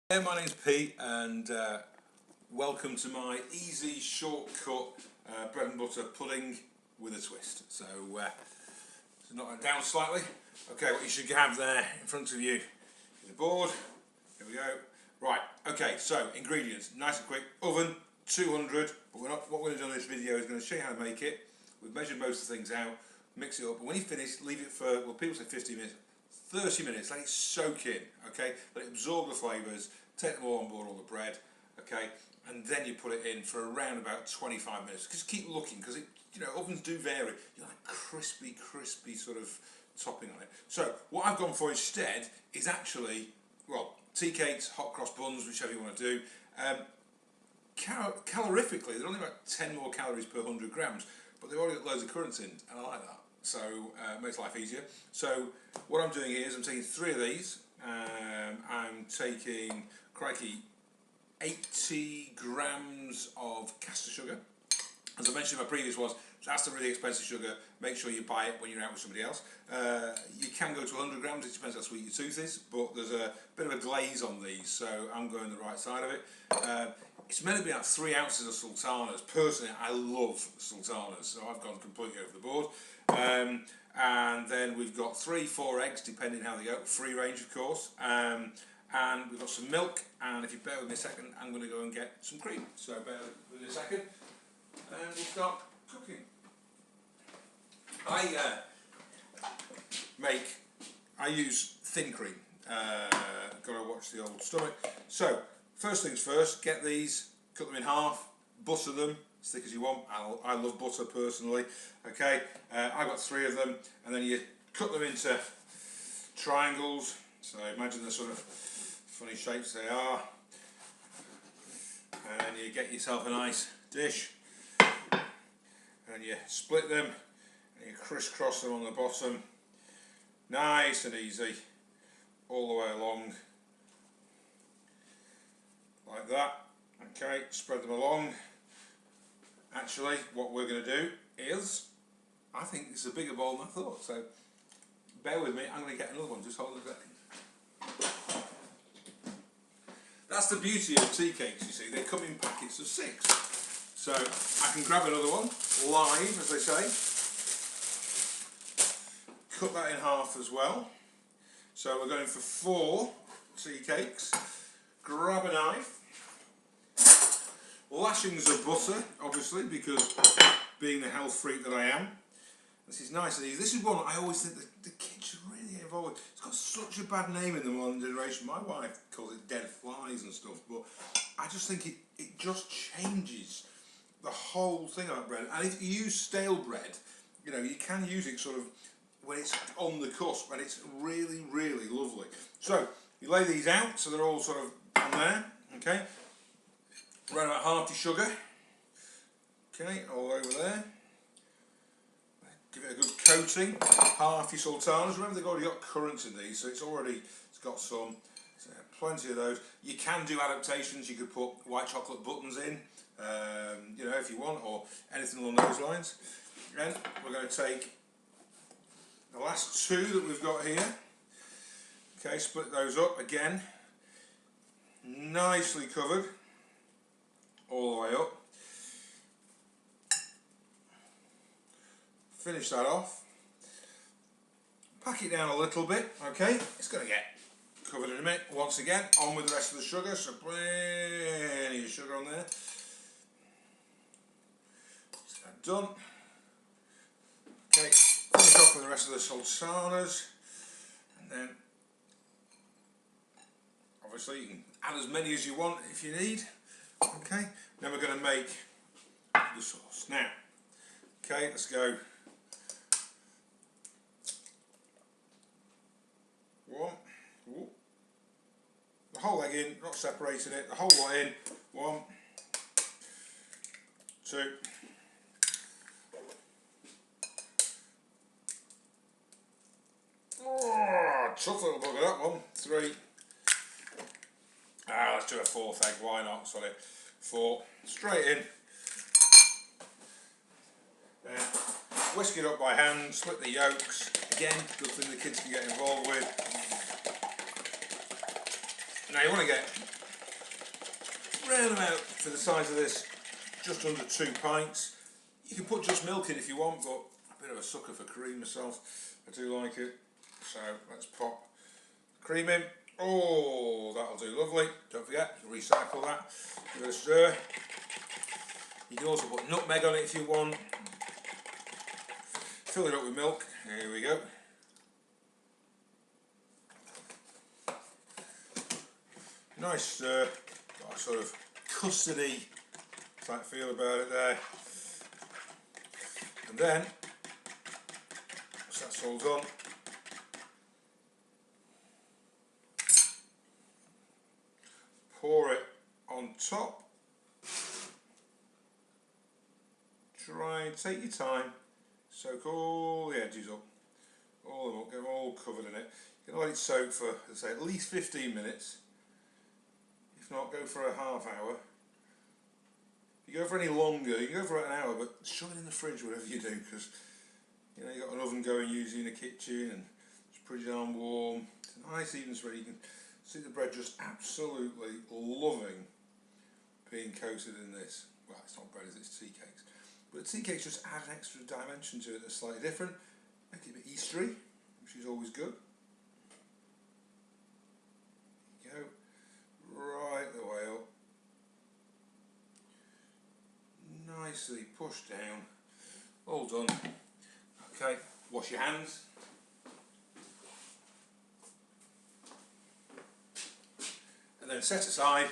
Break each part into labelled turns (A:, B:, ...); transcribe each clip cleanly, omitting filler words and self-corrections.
A: Hey, my name's Pete, and welcome to my easy shortcut bread and butter pudding with a twist. So knock that down slightly. Okay, what you should have there in front of you is a board. Here we go. Right. Okay. So ingredients, nice and quick. Oven 200. But what we're going to do in this video is going to show you how to make it. We've measured most of the things out. Mix it up, and when you finish, leave it for, well, people say 50 minutes. 30 minutes, let it soak in, okay? Let it absorb the flavours, take them all on board, all the bread, okay? And then you put it in for around about 25 minutes. Just keep looking, because ovens do vary. You like crispy sort of topping on it. So what I've gone for instead is actually, well, tea cakes, hot cross buns, whichever you want to do. Calorifically, they're only about 10 more calories per 100 grams, but they've already got loads of currants in, and I like that. So it makes life easier. So what I'm doing here is I'm taking 3 of these. I'm taking, crikey, 80 grams of caster sugar. As I mentioned in my previous ones, that's the really expensive sugar. Make sure you buy it when you're out with somebody else. You can go to 100 grams, it depends how sweet your tooth is, but there's a bit of a glaze on these, so I'm going the right side of it. It's meant to be about 3 ounces of sultanas. Personally, I love sultanas, so I've gone completely over the board. And then we've got 3-4 eggs, depending how they go, free range of course. And we've got some milk, and if you bear with me a second, I'm going to go and get some cream. So bear with me a second, and we'll start cooking. I use thin cream. Gotta watch the old stomach. So first things first, get these, cut them in half, butter them, as thick as you want. I love butter personally. Okay, I've got 3 of them, and then you cut them into triangles. So imagine the sort of funny shapes they are, and then you get yourself a nice dish, and you split them, and you crisscross them on the bottom, nice and easy, all the way along, like that. Okay, spread them along. Actually, what we're going to do is, I think it's a bigger bowl than I thought, so bear with me, I'm going to get another one, just hold a second. That's the beauty of tea cakes, you see, they come in packets of 6. So I can grab another one, live as they say, cut that in half as well. So we're going for 4 tea cakes, grab a knife, lashings of butter, obviously, because being the health freak that I am, this is nice and easy. This is one I always think the kids should really get involved with. It's got such a bad name in the modern generation. My wife calls it dead flies and stuff, but I just think it just changes the whole thing about bread. And if you use stale bread, you can use it sort of when it's on the cusp, and it's really lovely. So you lay these out so they're all sort of on there, okay? Around about half your sugar, okay, all over there. Give it a good coating. Half your sultanas. Remember, they've already got currants in these, so it's got some. So plenty of those. You can do adaptations. You could put white chocolate buttons in, if you want, or anything along those lines. And we're going to take the last 2 that we've got here. Okay, split those up again. Nicely covered. All the way up. Finish that off. Pack it down a little bit, okay? It's going to get covered in a minute. Once again, on with the rest of the sugar, so plenty of sugar on there. That's that done. Okay, finish off with the rest of the sultanas, and then obviously you can add as many as you want if you need. Okay, then we're going to make the sauce. Now, okay, let's go. 1, the whole egg in, not separating it, the whole lot in. 1, 2, tough little bugger that one. 3. Let's do a 4th egg, why not? Sorry, 4, straight in. Then whisk it up by hand, split the yolks. Again, good thing the kids can get involved with. Now you want to get round about for the size of this, just under 2 pints. You can put just milk in if you want, but I'm a bit of a sucker for cream myself. I do like it. So let's pop cream in. Oh, that'll do lovely. Don't forget, you can recycle that. Give it a stir. You can also put nutmeg on it if you want. Fill it up with milk. Here we go. Nice got a sort of custardy type feel about it there. And then, once that's all done, pour it on top. Try and take your time, soak all the edges up, all of them up, get them all covered in it. You're going to let it soak for, let's say, at least 15 minutes. If not, go for a half hour. If you go for any longer, you can go for an hour, but shove it in the fridge whatever you do, because you know, you've got an oven going usually in the kitchen and it's pretty darn warm. It's a nice even spread. You can see the bread just absolutely loving being coated in this. Well, it's not bread, it's tea cakes. But the tea cakes just add an extra dimension to it that's slightly different. Make it a bit Eastery, which is always good. There you go. Right the way up. Nicely pushed down. All done. Okay, wash your hands. And then set aside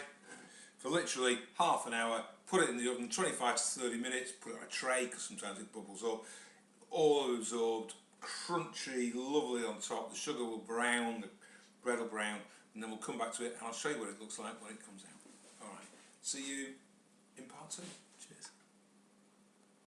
A: for literally half an hour. Put it in the oven, 25 to 30 minutes. Put it on a tray because sometimes it bubbles up. All absorbed, crunchy, lovely on top. The sugar will brown, the bread will brown, and then we'll come back to it and I'll show you what it looks like when it comes out. Alright, see you in part 2.